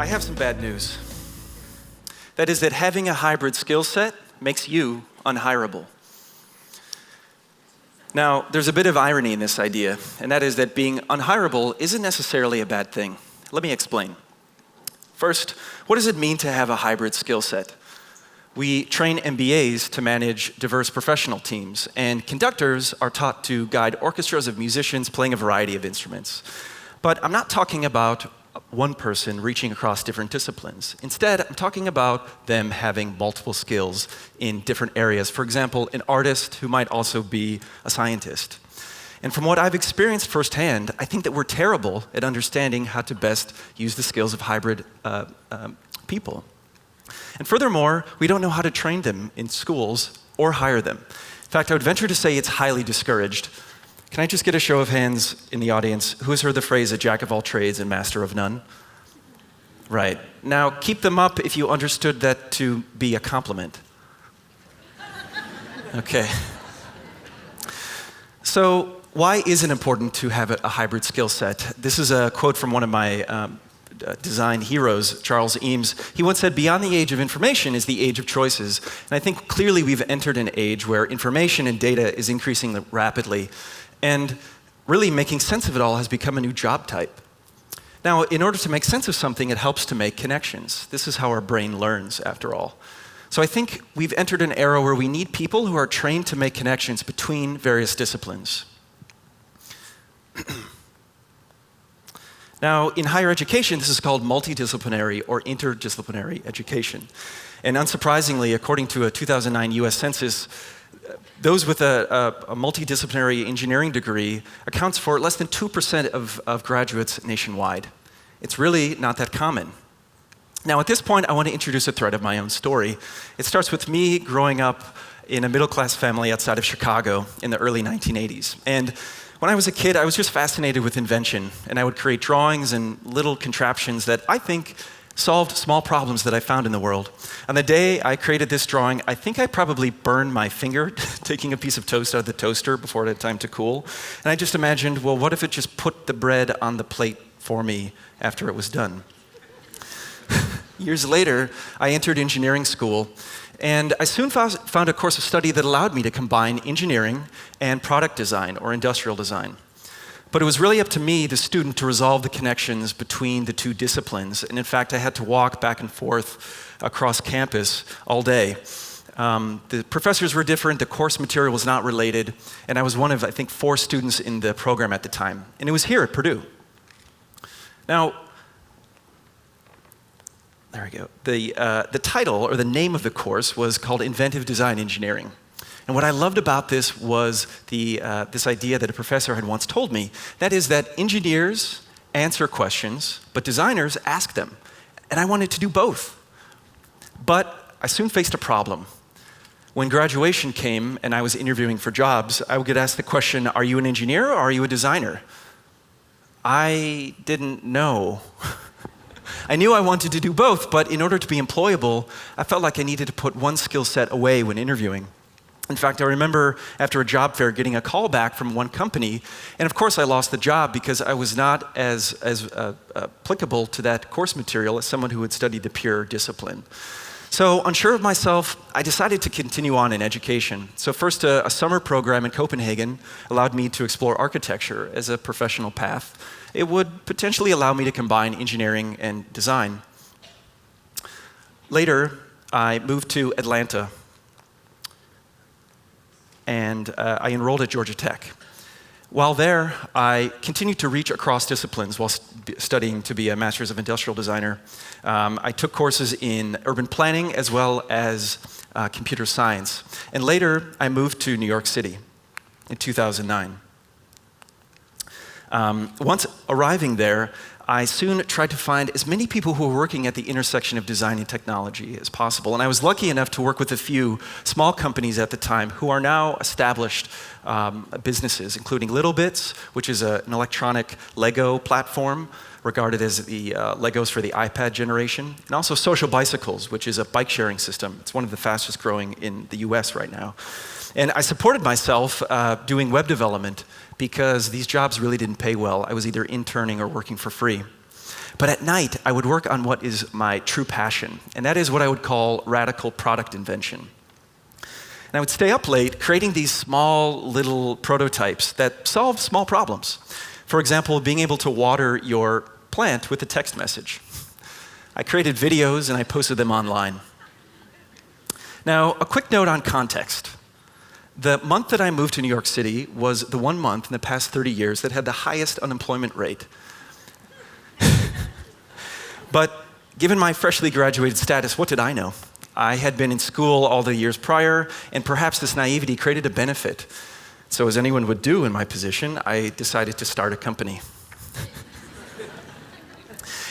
I have some bad news. That is that having a hybrid skill set makes you unhirable. Now, there's a bit of irony in this idea, and that is that being unhirable isn't necessarily a bad thing. Let me explain. First, what does it mean to have a hybrid skill set? We train MBAs to manage diverse professional teams, and conductors are taught to guide orchestras of musicians playing a variety of instruments. But I'm not talking about one person reaching across different disciplines. Instead, I'm talking about them having multiple skills in different areas. For example, an artist who might also be a scientist. And from what I've experienced firsthand, I think that we're terrible at understanding how to best use the skills of hybrid people. And furthermore, we don't know how to train them in schools or hire them. In fact, I would venture to say it's highly discouraged. Can I just get a show of hands in the audience? Who has heard the phrase, a jack of all trades and master of none? Right. Now, keep them up if you understood that to be a compliment. Okay. So, why is it important to have a hybrid skill set? This is a quote from one of my design heroes, Charles Eames. He once said, "Beyond the age of information is the age of choices." And I think clearly we've entered an age where information and data is increasing rapidly. And really making sense of it all has become a new job type. Now, in order to make sense of something, it helps to make connections. This is how our brain learns, after all. So I think we've entered an era where we need people who are trained to make connections between various disciplines. Now, in higher education, this is called multidisciplinary or interdisciplinary education. And unsurprisingly, according to a 2009 US Census, those with a multidisciplinary engineering degree accounts for less than 2% of graduates nationwide. It's really not that common. Now, at this point, I want to introduce a thread of my own story. It starts with me growing up in a middle-class family outside of Chicago in the early 1980s. And when I was a kid, I was just fascinated with invention, and I would create drawings and little contraptions that I think solved small problems that I found in the world. On the day I created this drawing, I think I probably burned my finger taking a piece of toast out of the toaster before it had time to cool. And I just imagined, well, what if it just put the bread on the plate for me after it was done? Years later, I entered engineering school, and I soon found a course of study that allowed me to combine engineering and product design or industrial design. But it was really up to me, the student, to resolve the connections between the two disciplines. And in fact, I had to walk back and forth across campus all day. The professors were different, the course material was not related, and I was one of, I think, 4 students in the program at the time. And it was here at Purdue. Now, there we go. The title, or the name of the course, was called Inventive Design Engineering. And what I loved about this was this idea that a professor had once told me, that is that engineers answer questions, but designers ask them. And I wanted to do both. But I soon faced a problem. When graduation came and I was interviewing for jobs, I would get asked the question, are you an engineer or are you a designer? I didn't know. I knew I wanted to do both, but in order to be employable, I felt like I needed to put one skill set away when interviewing. In fact, I remember after a job fair getting a call back from one company, and of course I lost the job because I was not as applicable to that course material as someone who had studied the pure discipline. So unsure of myself, I decided to continue on in education. So first, a summer program in Copenhagen allowed me to explore architecture as a professional path. It would potentially allow me to combine engineering and design. Later, I moved to Atlanta, and I enrolled at Georgia Tech. While there, I continued to reach across disciplines while studying to be a Master's of Industrial Designer. I took courses in urban planning as well as computer science. And later, I moved to New York City in 2009. Once arriving there, I soon tried to find as many people who were working at the intersection of design and technology as possible. And I was lucky enough to work with a few small companies at the time who are now established businesses, including Little Bits, which is an electronic Lego platform regarded as the Legos for the iPad generation, and also Social Bicycles, which is a bike sharing system. It's one of the fastest growing in the US right now. And I supported myself doing web development because these jobs really didn't pay well. I was either interning or working for free. But at night, I would work on what is my true passion, and that is what I would call radical product invention. And I would stay up late creating these small little prototypes that solve small problems. For example, being able to water your plant with a text message. I created videos and I posted them online. Now, a quick note on context. The month that I moved to New York City was the one month in the past 30 years that had the highest unemployment rate. But given my freshly graduated status, what did I know? I had been in school all the years prior, and perhaps this naivety created a benefit. So as anyone would do in my position, I decided to start a company.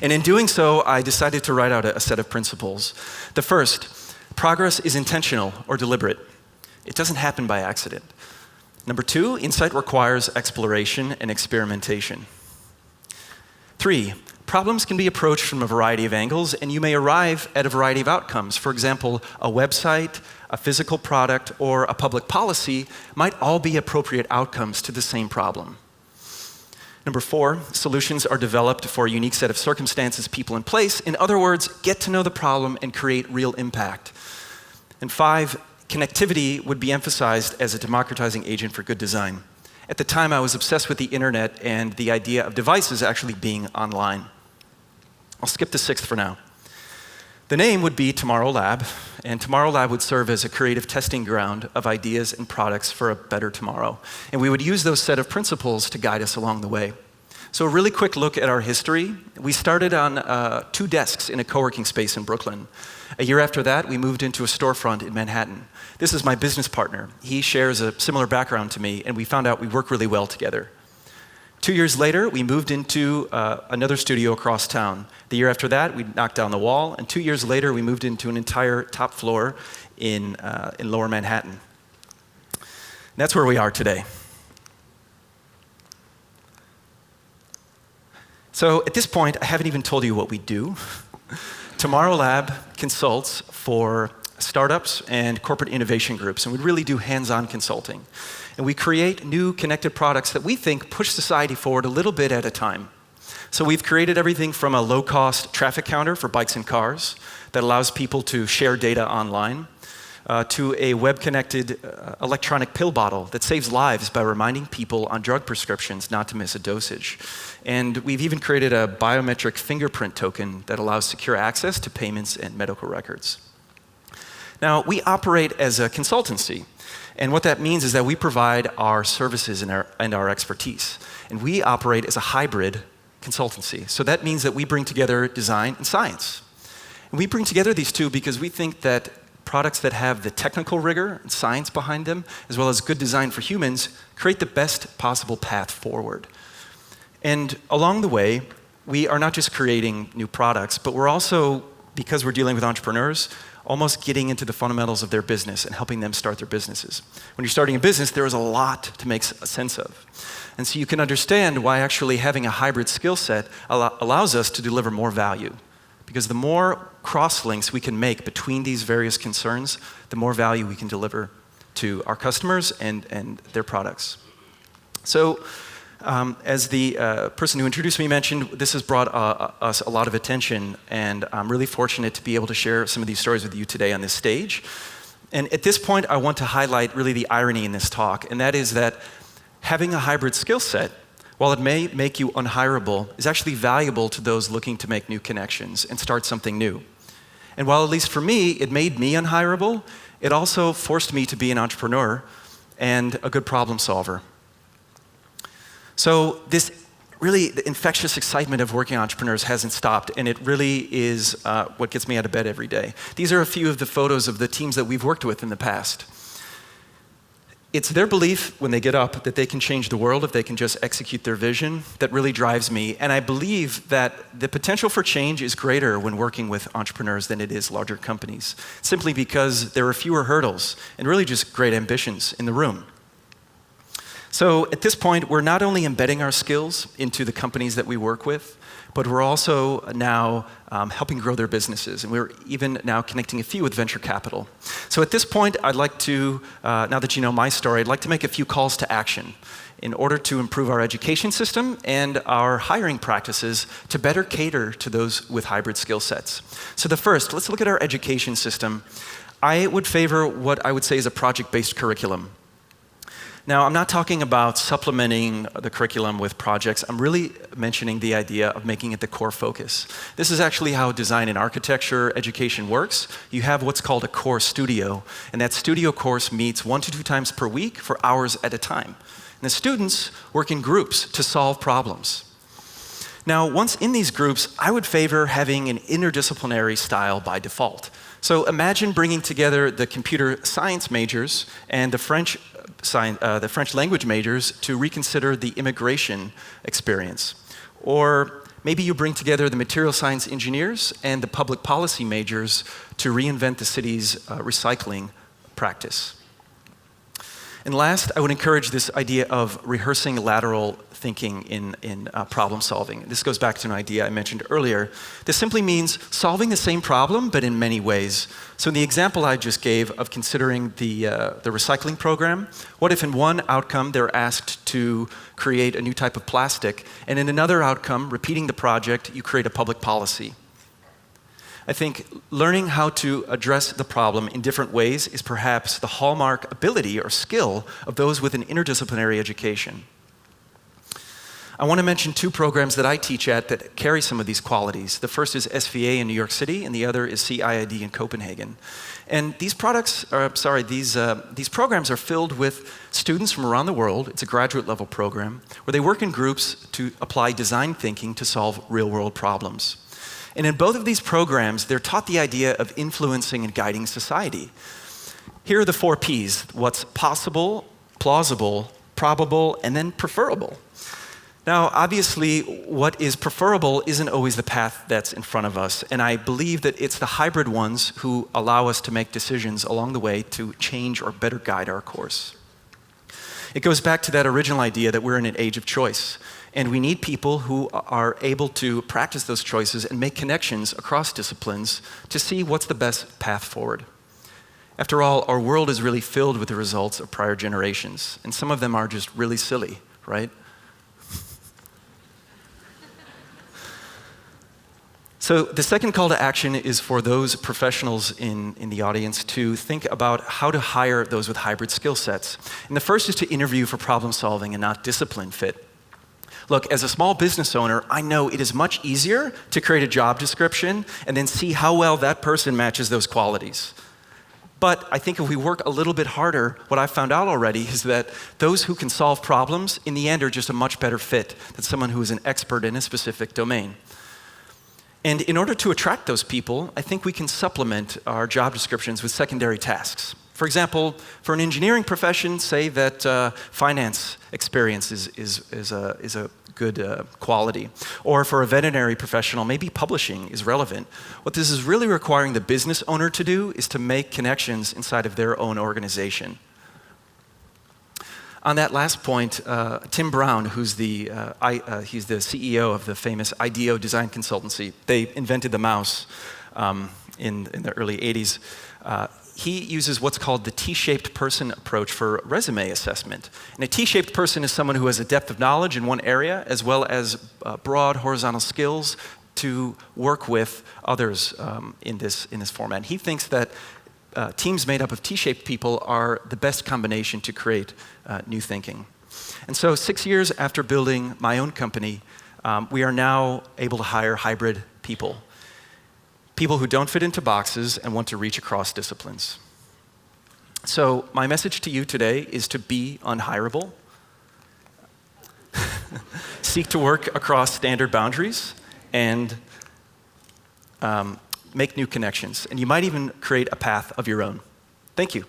And in doing so, I decided to write out a set of principles. The first, progress is intentional or deliberate. It doesn't happen by accident. Number two, insight requires exploration and experimentation. 3, problems can be approached from a variety of angles, and you may arrive at a variety of outcomes. For example, a website, a physical product, or a public policy might all be appropriate outcomes to the same problem. Number 4, solutions are developed for a unique set of circumstances, people, and place. In other words, get to know the problem and create real impact. And 5, connectivity would be emphasized as a democratizing agent for good design. At the time, I was obsessed with the internet and the idea of devices actually being online. I'll skip the 6th for now. The name would be Tomorrow Lab, and Tomorrow Lab would serve as a creative testing ground of ideas and products for a better tomorrow. And we would use those set of principles to guide us along the way. So a really quick look at our history. We started on 2 desks in a co-working space in Brooklyn. A year after that, we moved into a storefront in Manhattan. This is my business partner. He shares a similar background to me, and we found out we work really well together. 2 years later, we moved into another studio across town. The year after that, we knocked down the wall, and 2 years later, we moved into an entire top floor in Lower Manhattan. And that's where we are today. So at this point, I haven't even told you what we do. Tomorrow Lab consults for startups and corporate innovation groups, and we really do hands-on consulting. And we create new connected products that we think push society forward a little bit at a time. So we've created everything from a low-cost traffic counter for bikes and cars that allows people to share data online, to a web-connected electronic pill bottle that saves lives by reminding people on drug prescriptions not to miss a dosage. And we've even created a biometric fingerprint token that allows secure access to payments and medical records. Now, we operate as a consultancy, and what that means is that we provide our services and our expertise. And we operate as a hybrid consultancy. So that means that we bring together design and science. And we bring together these two because we think that products that have the technical rigor and science behind them, as well as good design for humans, create the best possible path forward. And along the way, we are not just creating new products, but we're also, because we're dealing with entrepreneurs, almost getting into the fundamentals of their business and helping them start their businesses. When you're starting a business, there is a lot to make sense of. And so you can understand why actually having a hybrid skill set allows us to deliver more value. Because the more cross-links we can make between these various concerns, the more value we can deliver to our customers and their products. So, as the person who introduced me mentioned, this has brought us a lot of attention, and I'm really fortunate to be able to share some of these stories with you today on this stage. And at this point, I want to highlight really the irony in this talk, and that is that having a hybrid skill set, while it may make you unhirable, is actually valuable to those looking to make new connections and start something new. And while at least for me, it made me unhirable, it also forced me to be an entrepreneur and a good problem solver. So this really, the infectious excitement of working entrepreneurs hasn't stopped, and it really is what gets me out of bed every day. These are a few of the photos of the teams that we've worked with in the past. It's their belief when they get up that they can change the world if they can just execute their vision that really drives me, and I believe that the potential for change is greater when working with entrepreneurs than it is larger companies, simply because there are fewer hurdles and really just great ambitions in the room. So at this point, we're not only embedding our skills into the companies that we work with, but we're also now helping grow their businesses. And we're even now connecting a few with venture capital. So at this point, I'd like to, now that you know my story, I'd like to make a few calls to action in order to improve our education system and our hiring practices to better cater to those with hybrid skill sets. So let's look at our education system. I would favor what I would say is a project-based curriculum. Now, I'm not talking about supplementing the curriculum with projects. I'm really mentioning the idea of making it the core focus. This is actually how design and architecture education works. You have what's called a core studio, and that studio course meets 1 to 2 times per week for hours at a time. And the students work in groups to solve problems. Now, once in these groups, I would favor having an interdisciplinary style by default. So imagine bringing together the computer science majors and the French language majors to reconsider the immigration experience. Or maybe you bring together the material science engineers and the public policy majors to reinvent the city's recycling practice. And last, I would encourage this idea of rehearsing lateral thinking in problem solving. This goes back to an idea I mentioned earlier. This simply means solving the same problem, but in many ways. So in the example I just gave of considering the recycling program, what if in one outcome they're asked to create a new type of plastic, and in another outcome, repeating the project, you create a public policy? I think learning how to address the problem in different ways is perhaps the hallmark ability or skill of those with an interdisciplinary education. I want to mention 2 programs that I teach at that carry some of these qualities. The first is SVA in New York City, and the other is CIID in Copenhagen. And these programs are filled with students from around the world. It's a graduate level program where they work in groups to apply design thinking to solve real world problems. And in both of these programs, they're taught the idea of influencing and guiding society. Here are the 4 Ps: what's possible, plausible, probable, and then preferable. Now, obviously, what is preferable isn't always the path that's in front of us, and I believe that it's the hybrid ones who allow us to make decisions along the way to change or better guide our course. It goes back to that original idea that we're in an age of choice. And we need people who are able to practice those choices and make connections across disciplines to see what's the best path forward. After all, our world is really filled with the results of prior generations, and some of them are just really silly, right? So the second call to action is for those professionals in the audience to think about how to hire those with hybrid skill sets. And the first is to interview for problem solving and not discipline fit. Look, as a small business owner, I know it is much easier to create a job description and then see how well that person matches those qualities. But I think if we work a little bit harder, what I've found out already is that those who can solve problems, in the end, are just a much better fit than someone who is an expert in a specific domain. And in order to attract those people, I think we can supplement our job descriptions with secondary tasks. For example, for an engineering profession, say that finance experience is a good quality. Or for a veterinary professional, maybe publishing is relevant. What this is really requiring the business owner to do is to make connections inside of their own organization. On that last point, Tim Brown, he's the CEO of the famous IDEO design consultancy. They invented the mouse in the early 80s. He uses what's called the T-shaped person approach for resume assessment. And a T-shaped person is someone who has a depth of knowledge in one area, as well as broad horizontal skills to work with others in this format. And he thinks that teams made up of T-shaped people are the best combination to create new thinking. And so 6 years after building my own company, we are now able to hire hybrid people. People who don't fit into boxes and want to reach across disciplines. So my message to you today is to be unhirable. Seek to work across standard boundaries and make new connections. And you might even create a path of your own. Thank you.